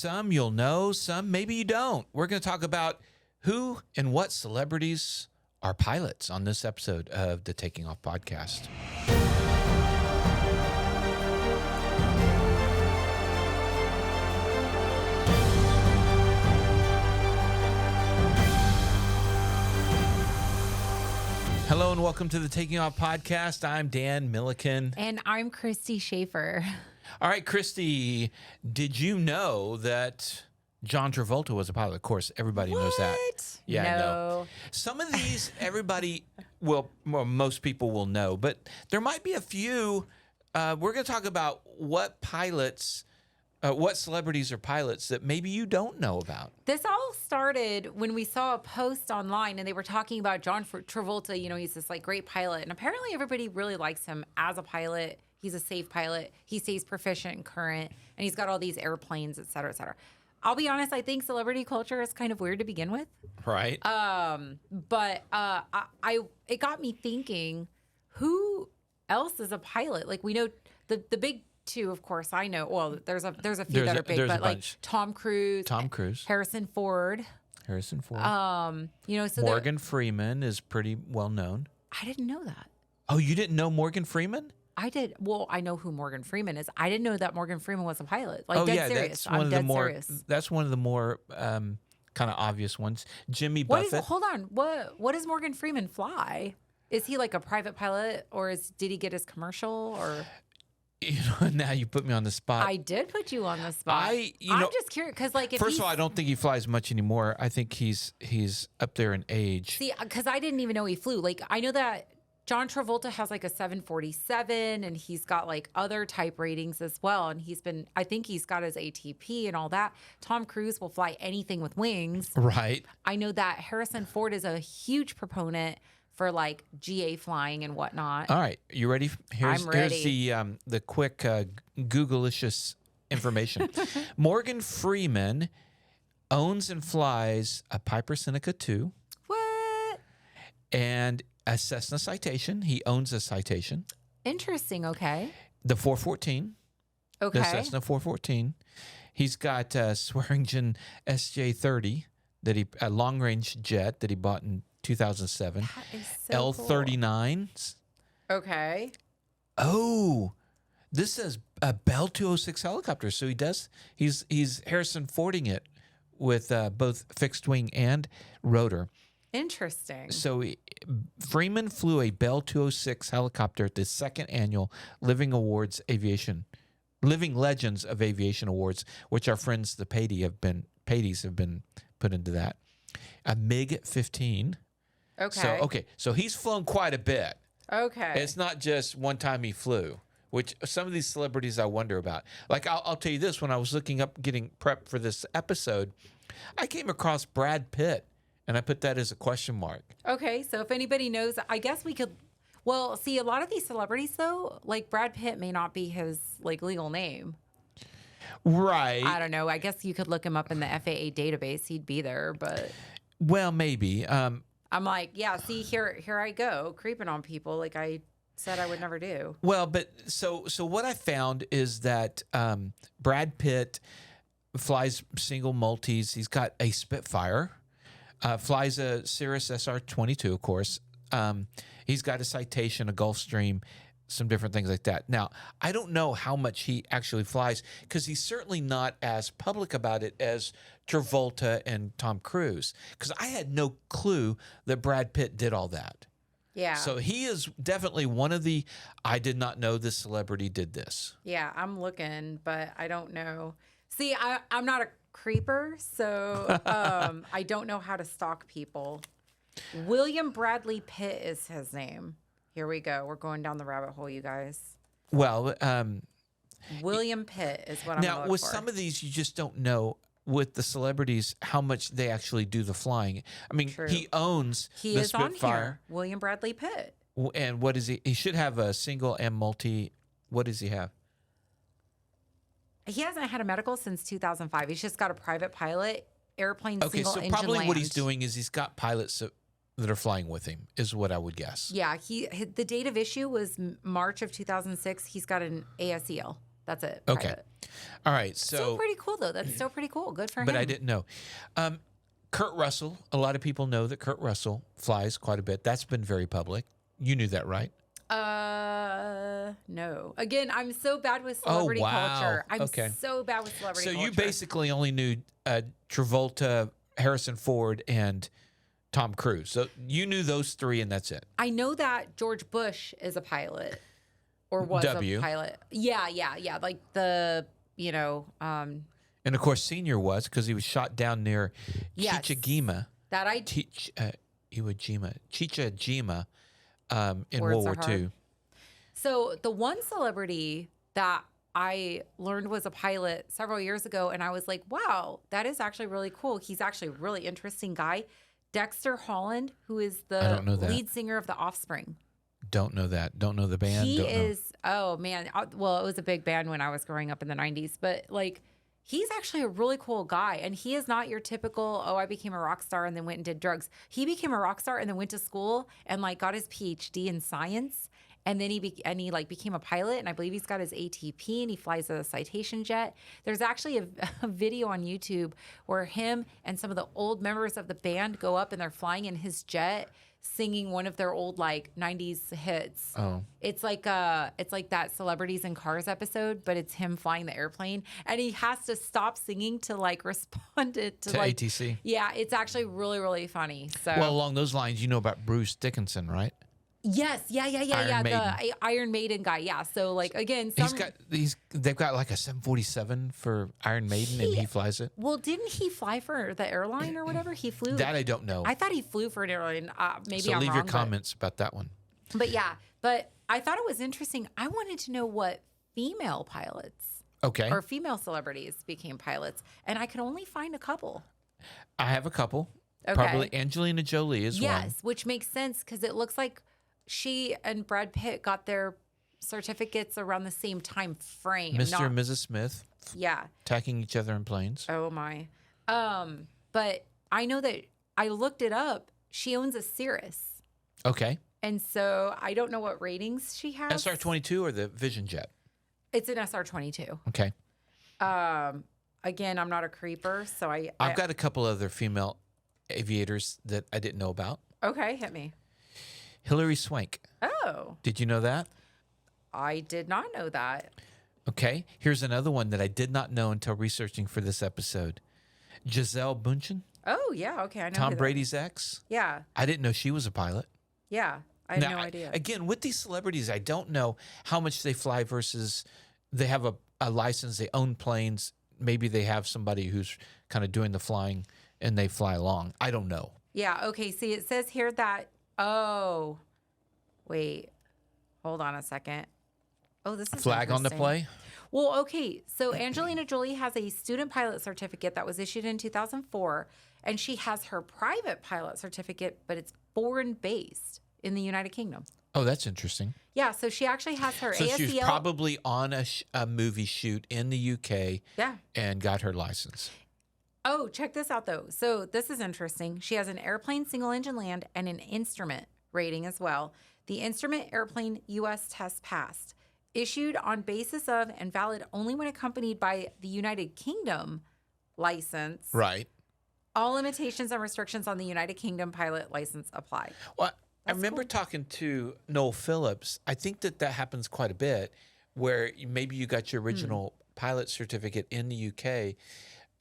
Some you'll know, some maybe you don't. We're going to talk about who and what celebrities are pilots on this episode of the Taking Off podcast. Hello and welcome to the Taking Off podcast. I'm Dan Milliken. And I'm Christy Schaefer. All right, Christy, did you know that John Travolta was a pilot? Of course, everybody knows that. Yeah, no. Some of these, everybody will, well, most people will know, but there might be a few. We're going to talk about what pilots, what celebrities are pilots that maybe you don't know about. This all started when we saw a post online and they were talking about John Travolta. You know, he's this like great pilot, and apparently everybody really likes him as a pilot. He's a safe pilot. He stays proficient and current, and he's got all these airplanes, et cetera, et cetera. I'll be honest, I think celebrity culture is kind of weird to begin with. Right. But it got me thinking, who else is a pilot? Like, we know the big two, of course, I know. Well, there's a few that are big, but like Tom Cruise, Harrison Ford. You know, so Morgan Freeman is pretty well known. I didn't know that. Oh, you didn't know Morgan Freeman? I did. Well, I know who Morgan Freeman is. I didn't know that Morgan Freeman was a pilot. Like, oh, dead yeah, serious. that's one of the more. Serious. That's one of the more kind of obvious ones. Jimmy Buffett. Hold on. What does Morgan Freeman fly? Is he like a private pilot, or did he get his commercial? Or you know, now you put me on the spot. I did put you on the spot. I'm just curious because, like, if first of all, I don't think he flies much anymore. I think he's up there in age. See, because I didn't even know he flew. Like, I know that John Travolta has like a 747, and he's got like other type ratings as well. And I think he's got his ATP and all that. Tom Cruise will fly anything with wings. Right. I know that Harrison Ford is a huge proponent for like GA flying and whatnot. All right. You ready? I'm ready. Here's the quick Google-licious information. Morgan Freeman owns and flies a Piper Seneca 2. What? And a Cessna Citation. He owns a Citation. Interesting. Okay. The 414. Okay. The Cessna 414. He's got a Swearingen SJ-30 a long-range jet that he bought in 2007. That is so L-39s. Cool. Okay. Oh, this says a Bell 206 helicopter. So he's Harrison Fording it with both fixed wing and rotor. Interesting. So Freeman flew a Bell 206 helicopter at the second annual Living Legends of Aviation Awards, which our friends the Patys have been put into that. A MiG-15. Okay. So he's flown quite a bit. Okay. It's not just one time he flew, which some of these celebrities I wonder about. Like I'll tell you this: when I was looking up, getting prepped for this episode, I came across Brad Pitt. And I put that as a question mark. Okay, so if anybody knows, I guess we could. Well, see, a lot of these celebrities, though, like Brad Pitt may not be his like legal name. Right. I don't know. I guess you could look him up in the FAA database. He'd be there, but. Well, maybe. I'm like, yeah. See, here I go, creeping on people like I said I would never do. Well, but so what I found is that Brad Pitt flies single multis. He's got a Spitfire. Flies a Cirrus SR-22, of course. He's got a Citation, a Gulfstream, some different things like that. Now, I don't know how much he actually flies because he's certainly not as public about it as Travolta and Tom Cruise, because I had no clue that Brad Pitt did all that. Yeah. So he is definitely one of the, I did not know this celebrity did this. Yeah, I'm looking, but I don't know. See, I'm not a creeper, so I don't know how to stalk people. William Bradley Pitt is his name. Here we go. We're going down the rabbit hole, you guys. Well, William Pitt is what I'm looking for. Now, with some of these, you just don't know with the celebrities how much they actually do the flying. I mean, True. He owns he the is Spitfire. on here. William Bradley Pitt. And what is he? He should have a single and multi. What does he have? He hasn't had a medical since 2005. He's just got a private pilot, airplane, Okay, single so engine probably land. what he's doing is he's got pilots that are flying with him, is what I would guess. Yeah, the date of issue was March of 2006. He's got an ASEL. That's it. Okay. Private. All right. Still So, pretty cool though. That's still pretty cool. Good for him. but I didn't know. Kurt Russell. A lot of people know that Kurt Russell flies quite a bit. That's been very public. You knew that, right? No. Again, I'm so bad with celebrity culture. I'm so bad with celebrity culture. So you basically only knew Travolta, Harrison Ford, and Tom Cruise. So you knew those three, and that's it. I know that George Bush is a pilot, or was a pilot. Yeah. Like the, And of course, Senior was, because he was shot down near Chichagima. That I Iwo Jima, in World War II. So the one celebrity that I learned was a pilot several years ago, and I was like, wow, that is actually really cool. He's actually a really interesting guy. Dexter Holland, who is the lead singer of The Offspring. Don't know that. Don't know the band. Oh man. Well, it was a big band when I was growing up in the 90s, but like, he's actually a really cool guy. And he is not your typical, I became a rock star and then went and did drugs. He became a rock star and then went to school and like got his PhD in science. And then he became a pilot, and I believe he's got his ATP, and he flies a Citation jet. There's actually a video on YouTube where him and some of the old members of the band go up and they're flying in his jet, singing one of their old like 90s hits. Oh. It's like that Celebrities in Cars episode, but it's him flying the airplane, and he has to stop singing to like respond to like ATC. Yeah, it's actually really, really funny. So well, along those lines, you know about Bruce Dickinson, right? Yes, yeah. The Iron Maiden guy, yeah. So like again, they've got like a 747 for Iron Maiden, and he flies it. Well, didn't he fly for the airline or whatever? He flew. That I don't know. I thought he flew for an airline. Maybe so I'm leave wrong, your comments about that one. But yeah, but I thought it was interesting. I wanted to know what female pilots, or female celebrities became pilots, and I could only find a couple. I have a couple. Okay. Probably Angelina Jolie is one. Yes, which makes sense because it looks like she and Brad Pitt got their certificates around the same time frame. Mr. and Mrs. Smith. Yeah. Attacking each other in planes. Oh my. But I know that I looked it up. She owns a Cirrus. Okay. And so I don't know what ratings she has. SR-22 or the Vision Jet? It's an SR-22. Okay. Again, I'm not a creeper, so I've got a couple other female aviators that I didn't know about. Okay, hit me. Hilary Swank. Oh. Did you know that? I did not know that. Okay. Here's another one that I did not know until researching for this episode. Gisele Bündchen. Oh, yeah. Okay. I know. Tom Brady's ex. Yeah. I didn't know she was a pilot. Yeah. I had no idea. Again, with these celebrities, I don't know how much they fly versus they have a license, they own planes. Maybe they have somebody who's kind of doing the flying and they fly along. I don't know. Yeah. Okay. See, it says here that, wait, hold on a second. Oh, this is flag on the play. Well, okay. So Angelina Jolie has a student pilot certificate that was issued in 2004, and she has her private pilot certificate, but it's foreign based in the United Kingdom. Oh, that's interesting. Yeah, so she actually has her ASCL. So she's probably on a movie shoot in the UK. Yeah. And got her license. Oh, check this out, though. So this is interesting. She has an airplane single engine land and an instrument rating as well. The instrument airplane U.S. test passed. Issued on basis of and valid only when accompanied by the United Kingdom license. Right. All limitations and restrictions on the United Kingdom pilot license apply. Well, I remember talking to Noel Phillips. I think that happens quite a bit where maybe you got your original pilot certificate in the UK.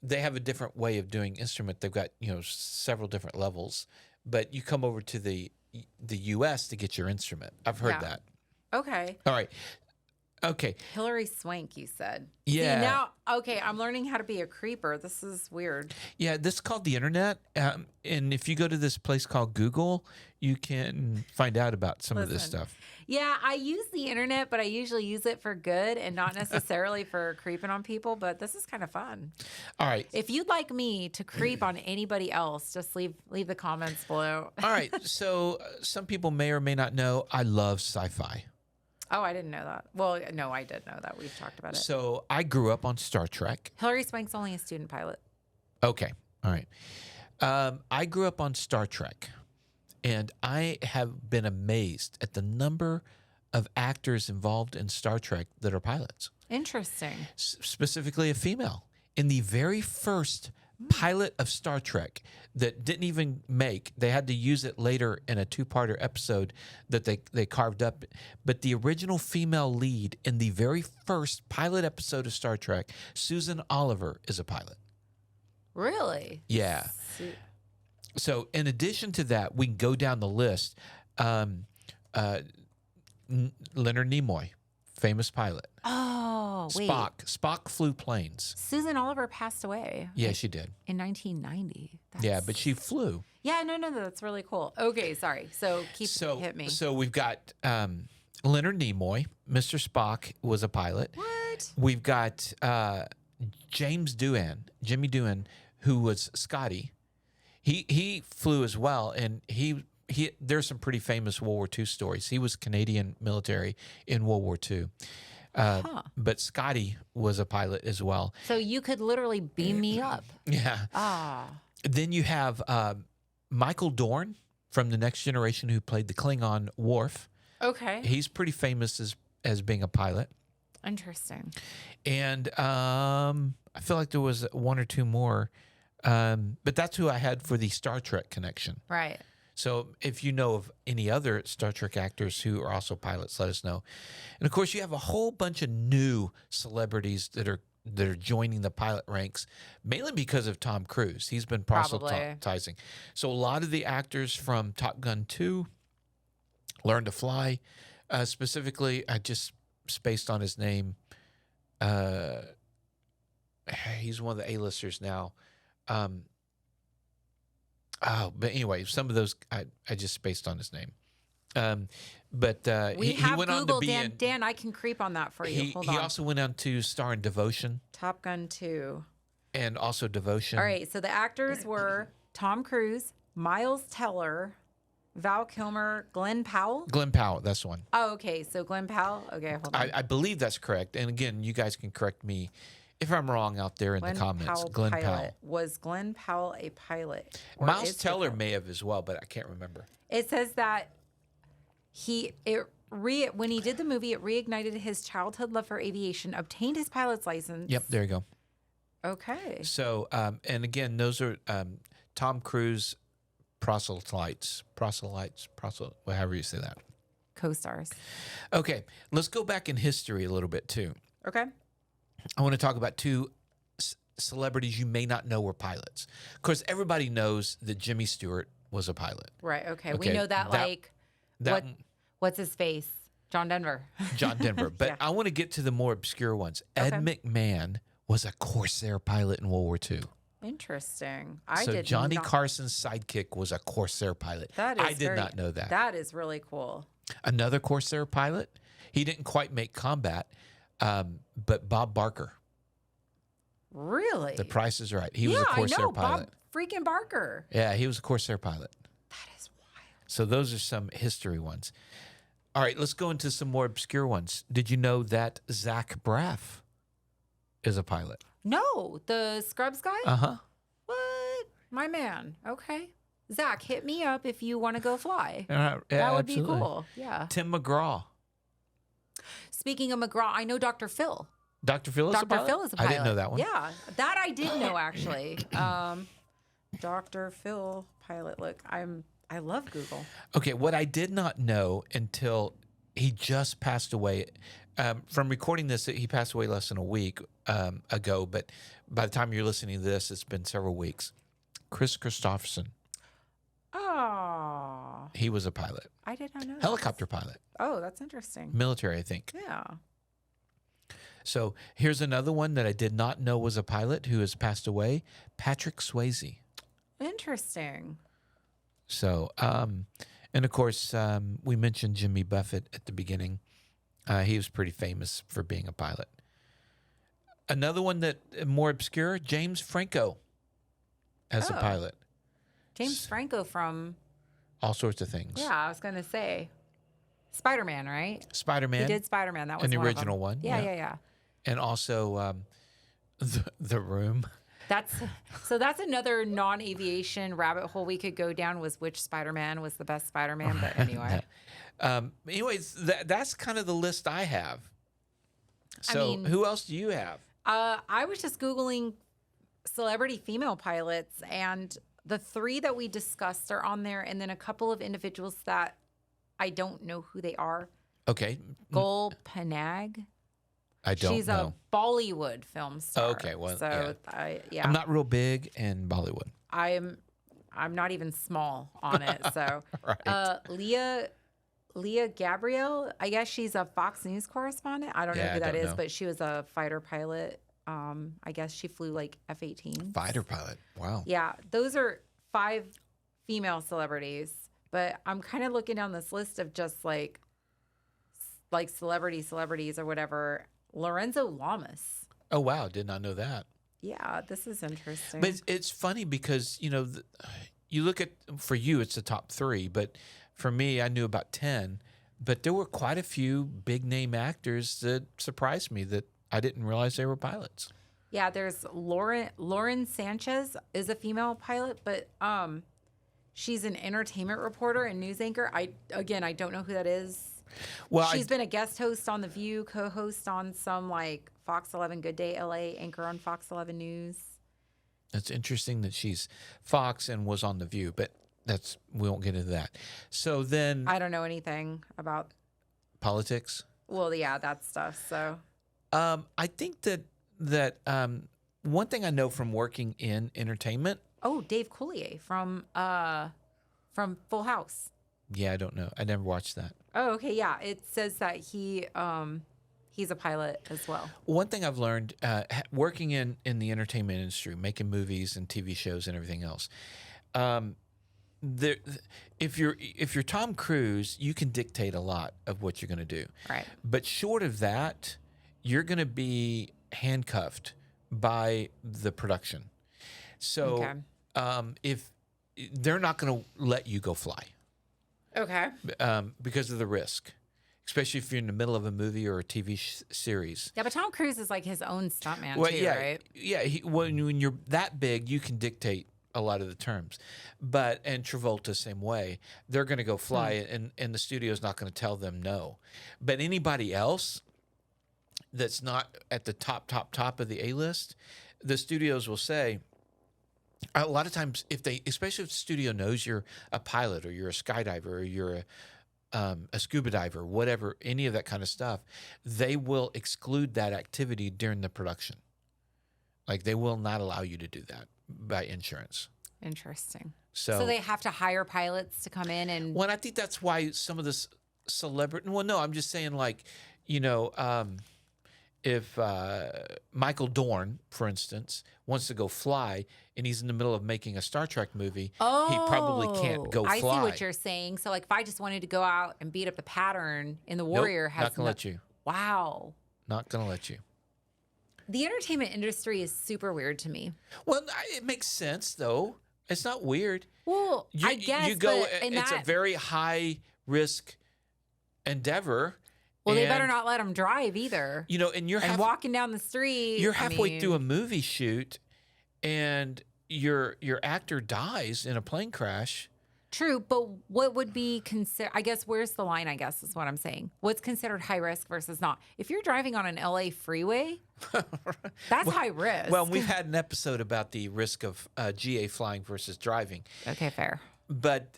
They have a different way of doing instrument. They've got, several different levels, but you come over to the US to get your instrument. I've heard that. Okay. All right. Okay. Hilary Swank, you said. Yeah. See, now, okay, I'm learning how to be a creeper. This is weird. Yeah, this is called the internet. And if you go to this place called Google, you can find out about some of this stuff. Yeah, I use the internet, but I usually use it for good and not necessarily for creeping on people. But this is kind of fun. All right. If you'd like me to creep on anybody else, just leave the comments below. All right. So some people may or may not know I love sci-fi. Oh, I didn't know that. Well, no, I did know that. We've talked about it. So I grew up on Star Trek. Hilary Swank's only a student pilot. Okay. All right. I grew up on Star Trek, and I have been amazed at the number of actors involved in Star Trek that are pilots. Interesting. specifically a female. In the very first pilot of Star Trek that didn't even make, they had to use it later in a 2-parter episode that they carved up. But the original female lead in the very first pilot episode of Star Trek, Susan Oliver, is a pilot. Really? Yeah. So in addition to that, we can go down the list. Leonard Nimoy, famous pilot. Oh, wait. Spock flew planes. Susan Oliver passed away. Yeah, she did. In 1990. Yeah, but she flew. Yeah, no, that's really cool. Okay, sorry. So hit me. So we've got Leonard Nimoy. Mr. Spock was a pilot. What? We've got Jimmy Doohan, who was Scotty. He flew as well, and he there's some pretty famous World War II stories. He was Canadian military in World War II. But Scotty was a pilot as well. So you could literally beam me up. Yeah. Then you have Michael Dorn from The Next Generation, who played the Klingon Worf. Okay. He's pretty famous as being a pilot. Interesting. And I feel like there was one or two more. But that's who I had for the Star Trek connection. Right. So if you know of any other Star Trek actors who are also pilots, let us know. And of course, you have a whole bunch of new celebrities that are joining the pilot ranks, mainly because of Tom Cruise. He's been proselytizing. So a lot of the actors from Top Gun 2 learned to fly. Specifically, I just spaced on his name. He's one of the A-listers now. But anyway, some of those I just spaced on his name. But he went Google, on to be Dan, I can creep on that for you. Hold on. He also went on to star in Devotion. Top Gun 2. And also Devotion. All right, so the actors were Tom Cruise, Miles Teller, Val Kilmer, Glenn Powell. Glenn Powell, that's the one. Oh, okay. So Glenn Powell. Okay, hold on. I believe that's correct. And again, you guys can correct me if I'm wrong out there in the comments. Glenn Powell. Was Glenn Powell a pilot? Miles Teller may have as well, but I can't remember. It says that when he did the movie, it reignited his childhood love for aviation, obtained his pilot's license. Yep, there you go. Okay. So, and again, those are Tom Cruise proselytes, however you say that. Co-stars. Okay, let's go back in history a little bit too. Okay. I want to talk about two celebrities you may not know were pilots. Of course, everybody knows that Jimmy Stewart was a pilot. Right. Okay. We know that what's his face? John Denver. John Denver. But Yeah. I want to get to the more obscure ones. Ed McMahon was a Corsair pilot in World War II. Interesting. Johnny Carson's sidekick was a Corsair pilot. I did not know that. That is really cool. Another Corsair pilot. He didn't quite make combat, but Bob Barker. Really? The Price is Right. He was a Corsair pilot. Bob freaking Barker. Yeah, he was a Corsair pilot. That is wild. So those are some history ones. All right, let's go into some more obscure ones. Did you know that Zach Braff is a pilot? No, the Scrubs guy? Uh-huh. What? My man. Okay. Zach, hit me up if you want to go fly. Yeah, that would absolutely. be cool. Yeah. Tim McGraw. Speaking of McGraw, I know Dr. Phil. Dr. Phil is a pilot? Dr. Phil is a pilot. I didn't know that one. Yeah, that I did know actually. Dr. Phil pilot. Look, I love Google. Okay, what I did not know until he just passed away. From recording this, he passed away less than a week ago, but by the time you're listening to this, it's been several weeks. Chris Christopherson. Oh. He was a pilot. I did not know that. Helicopter pilot. Oh, that's interesting. Military, I think. Yeah. So here's another one that I did not know was a pilot who has passed away, Patrick Swayze. Interesting. So, and of course, we mentioned Jimmy Buffett at the beginning. He was pretty famous for being a pilot. Another one that more obscure, James Franco as a pilot. James Franco from all sorts of things. Yeah, I was going to say Spider-Man, right? Spider-Man. He did Spider-Man. That was the one original of them. one. Yeah. And also the Room. That's another non-aviation rabbit hole we could go down, was which Spider-Man was the best Spider-Man. But anyway. Anyways, that's kind of the list I have. So mean- who else do you have? I was just Googling celebrity female pilots, and the 3 that we discussed are on there, and then a couple of individuals that I don't know who they are. Okay. Gul Panag. I don't She's know. a Bollywood film star. Okay, well, so I'm not real big in Bollywood. I'm not even small on it. So Right. Leah Gabrielle, I guess she's a Fox News correspondent. I don't know Yeah, who I that don't is, know. but she was a fighter pilot. I guess she flew like F-18. Fighter pilot. Wow. Yeah, those are 5 female celebrities. But I'm kind of looking down this list of just like celebrities or whatever. Lorenzo Lamas. Oh, wow. Did not know that. Yeah, this is interesting. But it's funny because, you look at, for you, it's the top 3. But for me, I knew about 10. But there were quite a few big name actors that surprised me that I didn't realize they were pilots. Yeah, there's Lauren Sanchez is a female pilot, but she's an entertainment reporter and news anchor. I don't know who that is. Well, She's been a guest host on The View, co-host on some like Fox 11 Good Day LA, anchor on Fox 11 News. It's interesting that she's Fox and was on The View, but we won't get into that. So then I don't know anything about, politics. well, yeah, that stuff. So I think that one thing I know from working in entertainment. oh, Dave Coulier from Full House. Yeah, I don't know. I never watched that. Oh, okay, yeah. It says that he's a pilot as well. One thing I've learned working in the entertainment industry, making movies and TV shows and everything else, if you're Tom Cruise, you can dictate a lot of what you're going to do. Right. But short of that, you're going to be handcuffed by the production. So if they're not going to let you go fly. Okay. Because of the risk, especially if you're in the middle of a movie or a TV series. Yeah, but Tom Cruise is like his own stuntman Well, too, yeah, right? yeah. When you're that big, you can dictate a lot of the terms. And Travolta, same way. They're going to go fly, and the studio's not going to tell them no. But anybody else that's not at the top of the A list, the studios will say. A lot of times, especially if the studio knows you're a pilot or you're a skydiver or you're a scuba diver, whatever, any of that kind of stuff, they will exclude that activity during the production. Like they will not allow you to do that by insurance. Interesting. So they have to hire pilots to come in and. Well, I think that's why some of this celebrity. Well, no, I'm just saying, like, if Michael Dorn, for instance, wants to go fly and he's in the middle of making a Star Trek movie, he probably can't go fly. I see what you're saying. So, like, if I just wanted to go out and beat up the pattern in the Warrior, Nope, not gonna let you. Wow. Not gonna let you. The entertainment industry is super weird to me. Well, it makes sense though. It's not weird. Well, I guess you go. but It's a very high risk endeavor. Well, they better not let them drive either. And you're walking down the street. You're halfway through a movie shoot, and your actor dies in a plane crash. True, but what would be considered? I guess where's the line? I guess is what I'm saying. What's considered high risk versus not? If you're driving on an LA freeway, that's high risk. Well, we've had an episode about the risk of GA flying versus driving. Okay, fair. But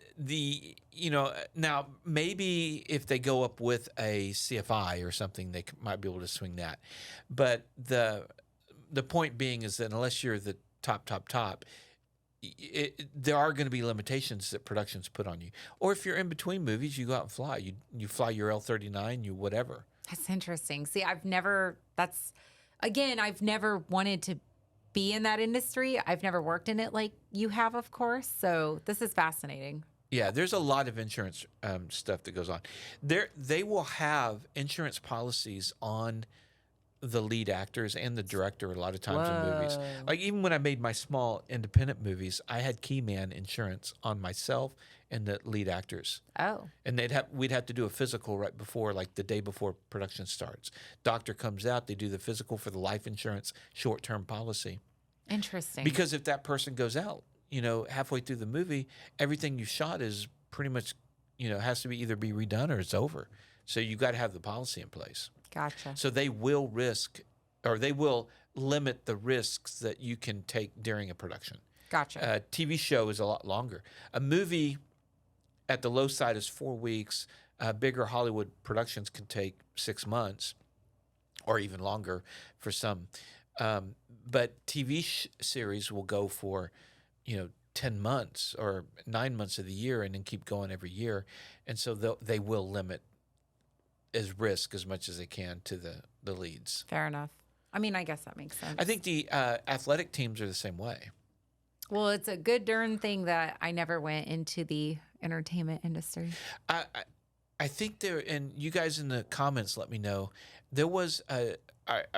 now maybe if they go up with a CFI or something, they might be able to swing that. But the point being is that unless you're the top, there are going to be limitations that productions put on you. Or if you're in between movies, you go out and fly. You fly your L-39, you whatever. That's interesting. See, I've never wanted to be in that industry. I've never worked in it like you have, of course. So this is fascinating. Yeah, there's a lot of insurance stuff that goes on. They will have insurance policies on the lead actors and the director a lot of times in movies. Like even when I made my small independent movies, I had Keyman insurance on myself and the lead actors. Oh. And we'd have to do a physical right before, like the day before production starts. Doctor comes out, they do the physical for the life insurance short-term policy. Interesting. Because if that person goes out, halfway through the movie, everything you shot is pretty much, has to be either be redone or it's over. So you got to have the policy in place. Gotcha. So they will limit the risks that you can take during a production. Gotcha. A TV show is a lot longer. A movie at the low side is 4 weeks. Bigger Hollywood productions can take 6 months or even longer for some. But TV series will go for, 10 months or 9 months of the year and then keep going every year. And so they will limit risk as much as they can to the leads. Fair enough. I mean, I guess that makes sense. I think the athletic teams are the same way. Well, it's a good darn thing that I never went into the entertainment industry. I think there, and you guys in the comments let me know, there was I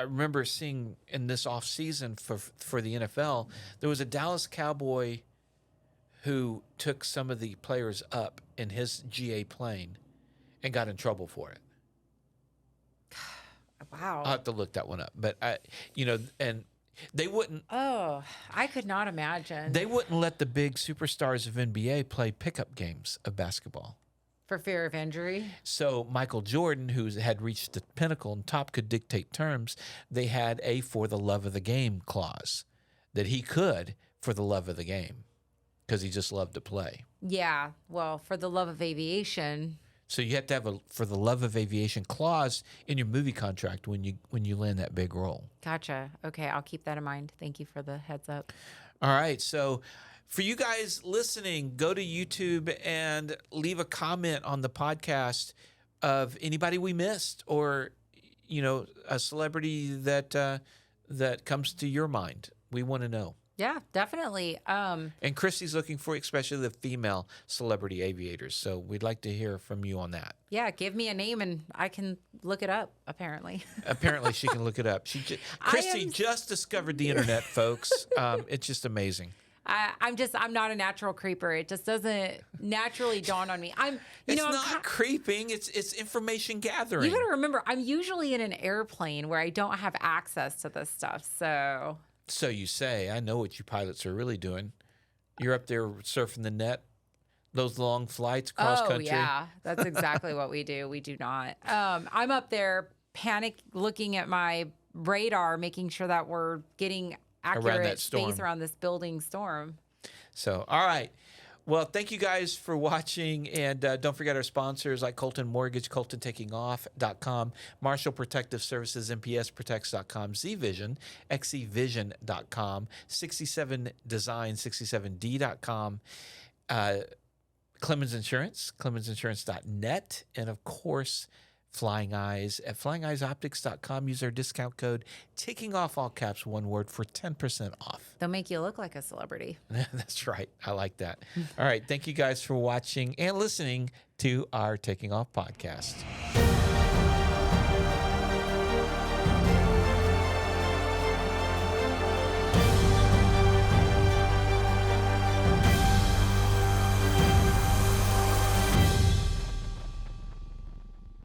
remember seeing in this off season for the NFL, there was a Dallas Cowboy who took some of the players up in his GA plane and got in trouble for it. Wow. I'll have to look that one up. But, and they wouldn't. Oh, I could not imagine. They wouldn't let the big superstars of NBA play pickup games of basketball. For fear of injury? So Michael Jordan, who had reached the pinnacle and top, could dictate terms. They had a for the love of the game clause that he could for the love of the game because he just loved to play. Yeah. Well, for the love of aviation. So you have to have a for the love of aviation clause in your movie contract when you land that big role. Gotcha. Okay, I'll keep that in mind. Thank you for the heads up. All right. So for you guys listening, go to YouTube and leave a comment on the podcast of anybody we missed or, a celebrity that comes to your mind. We want to know. Yeah, definitely. And Christy's looking for especially the female celebrity aviators. So we'd like to hear from you on that. Yeah, give me a name and I can look it up, apparently. Apparently she can look it up. Christy just discovered the internet, folks. It's just amazing. I'm not a natural creeper. It just doesn't naturally dawn on me. It's not creeping. It's information gathering. You got to remember, I'm usually in an airplane where I don't have access to this stuff. So you say. I know what you pilots are really doing. You're up there surfing the net, those long flights cross country. Oh, yeah. That's exactly what we do. We do not. I'm up there looking at my radar, making sure that we're getting accurate space around this building storm. So, all right. Well, thank you guys for watching. And don't forget our sponsors like Colton Mortgage, ColtonTakingOff.com, Marshall Protective Services, MPSProtects.com, Z-Vision, XEVision.com, 67 Design, 67D.com, Clemens Insurance, ClemensInsurance.net, and of course, Flying Eyes at FlyingEyesOptics.com. Use our discount code, taking off all caps, one word, for 10% off. They'll make you look like a celebrity. That's right. I like that. All right. Thank you guys for watching and listening to our Taking Off podcast.